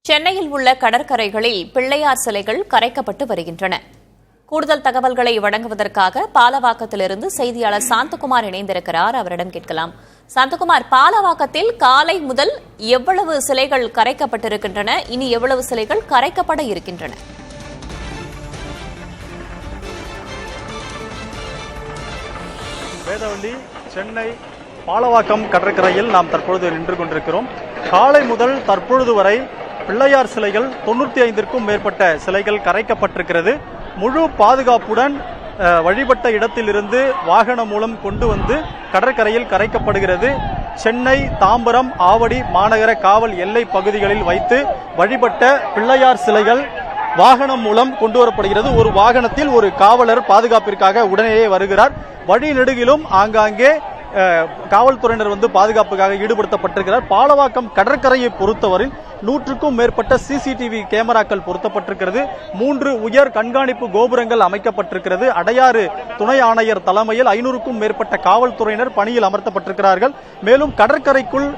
சென்னையில் உள்ள கடற்கரைகளில் பிள்ளையார் சிலைகள் கரைக்கப்பட்டு வருகின்றன. கூடுதல் தகவல்களை வழங்குவதற்காக பாலவாக்கத்திலிருந்து செய்தியாளர் சாந்தகுமார் இணைந்திருக்கிறார். அவரிடம் கேட்கலாம். சாந்தகுமார், பாலவாக்கத்தில் காலை முதல் எவ்வளவு சிலைகள் கரைக்கப்பட்டிருக்கின்றன? இனி எவ்வளவு சிலைகள் கரைக்கப்பட இருக்கின்றன? வேதவள்ளி, சென்னை பாலவாக்கம் கடற்கரையில் நாம் தற்பொழுது நின்று கொண்டிருக்கிறோம். காலை முதல் தற்பொழுது வரை பிள்ளையார் சிலைகள் 95க்கும் மேற்பட்ட சிலைகள் கரைக்கப்பட்டிருக்கிறது. முழு பாதுகாப்புடன் வழிபட்ட இடத்திலிருந்து வாகனம் மூலம் கொண்டு வந்து கடற்கரையில் கரைக்கப்படுகிறது. சென்னை, தாம்பரம், ஆவடி மாநகர காவல் எல்லை பகுதிகளில் வைத்து வழிபட்ட பிள்ளையார் சிலைகள் வாகனம் மூலம் கொண்டு வரப்படுகிறது. ஒரு வாகனத்தில் ஒரு காவலர் பாதுகாப்பிற்காக உடனேயே வருகிறார். வழி நெடுகிலும் ஆங்காங்கே காவல்துறையினர் வந்து பாதுகாப்புக்காக ஈடுபடுத்தப்பட்டிருக்கிறார். பாலவாக்கம் கடற்கரையை பொறுத்தவரை 100க்கும் மேற்பட்ட சிசிடிவி கேமராக்கள் பொருத்தப்பட்டிருக்கிறது. 3 உயர் கண்காணிப்பு கோபுரங்கள் அமைக்கப்பட்டிருக்கிறது. அடையாறு துணை ஆணையர் தலைமையில் 500க்கும் மேற்பட்ட காவல்துறையினர் பணியில் அமர்த்தப்பட்டிருக்கிறார்கள். மேலும் கடற்கரைக்குள்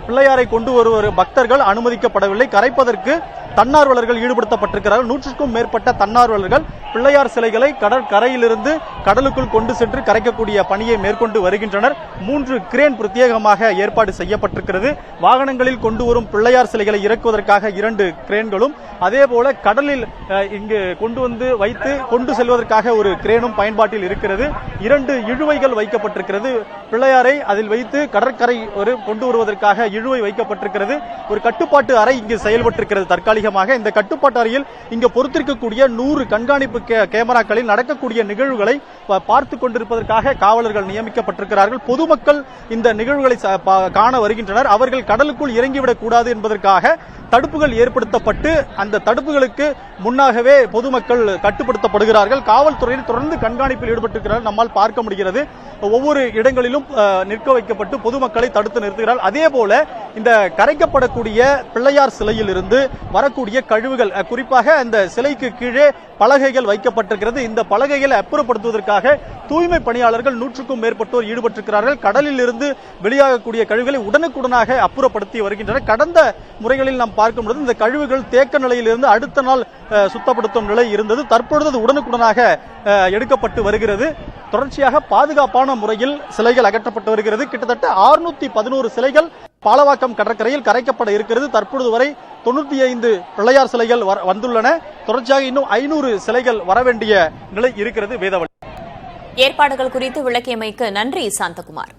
பிள்ளையாரை கொண்டு வருவர் பக்தர்கள் அனுமதிக்கப்படவில்லை. கரைப்பதற்கு தன்னார்வலர்கள் ஈடுபடுத்தப்பட்டிருக்கிறார்கள். 100க்கும் மேற்பட்ட தன்னார்வலர்கள் பிள்ளையார் சிலைகளை கடற்கரையிலிருந்து கடலுக்குள் கொண்டு சென்று கரைக்கக்கூடிய பணியை மேற்கொண்டு வருகின்றனர். 3 கிரேன் பிரத்யேகமாக ஏற்பாடு செய்யப்பட்டிருக்கிறது. வாகனங்களில் கொண்டு வரும் பிள்ளையார் சிலைகளை இறக்குவதற்காக 2 கிரேன்களும், அதேபோல கடலில் இங்கு கொண்டு வந்து வைத்து கொண்டு செல்வதற்காக ஒரு கிரேனும் பயன்பாட்டில் இருக்கிறது. 2 இழுவைகள் வைக்கப்பட்டிருக்கிறது. பிள்ளையாரை அதில் வைத்து கடற்கரை கொண்டு வருவதற்காக இழுவை வைக்கப்பட்டிருக்கிறது. ஒரு கட்டுப்பாட்டு அறை இங்கு செயல்பட்டிருக்கிறது. தற்காலிகமாக இந்த கட்டுப்பாட்டு அறையில் இங்கு பொறுத்திருக்கக்கூடிய 100 கண்காணிப்பு கேமராக்களில் நடக்கக்கூடிய நிகழ்வுகளை பார்த்துக் கொண்டிருப்பதற்காக காவலர்கள் நியமிக்கப்பட்டிருக்கிறார்கள். பொதுமக்கள் இந்த நிகழ்வுகளை காண வருகின்றனர். அவர்கள் கடலுக்குள் இறங்கிவிடக் கூடாது என்பதற்காக தடுப்புகள் ஏற்படுத்தப்பட்டு அந்த தடுப்புகளுக்கு முன்னாகவே பொதுமக்கள் கட்டுப்படுத்தப்படுகிறார்கள். காவல்துறையில் தொடர்ந்து கண்காணிப்பில் ஈடுபட்டிருக்கிறார்கள். நம்மால் பார்க்க முடிகிறது. ஒவ்வொரு இடங்களிலும் நிற்க வைக்கப்பட்டு பொதுமக்களை தடுத்து நிறுத்துகிறார்கள். அதே போல இந்த கரைக்கப்படக்கூடிய பிள்ளையார் சிலையில் இருந்து வரக்கூடிய கழிவுகள், குறிப்பாக அந்த சிலைக்கு கீழே பலகைகள் வைக்கப்பட்டிருக்கிறது. இந்த பலகைகளை அப்புறப்படுத்துவதற்காக தூய்மை பணியாளர்கள் 100க்கும் மேற்பட்டோர் ஈடுபட்டிருக்கிறார்கள். கடலில் இருந்து வெளியாகக்கூடிய கழிவுகளை உடனுக்குடனாக அப்புறப்படுத்தி வருகின்றனர். கடந்த முறைகளில் நாம் பார்க்கும்போது இந்த கழிவுகள் தேக்க நிலையில் இருந்து அடுத்த நாள் சுத்தப்படுத்தும் நிலை இருந்தது. தற்பொழுது உடனுக்குடனாக எடுக்கப்பட்டு வருகிறது. தொடர்ச்சியாக பாதுகாப்பான முறையில் சிலைகள் அகற்றப்பட்டு வருகிறது. கிட்டத்தட்ட 611 சிலைகள் பாலவாக்கம் கடற்கரையில் கரைக்கப்பட இருக்கிறது. தற்பொழுது வரை 95 பிள்ளையார் சிலைகள் வந்துள்ளன. தொடர்ச்சியாக இன்னும் 500 சிலைகள் வரவேண்டிய நிலை இருக்கிறது. வேதவள்ளி, ஏற்பாடுகள் குறித்து விளக்கியமைக்கு நன்றி சாந்தகுமார்.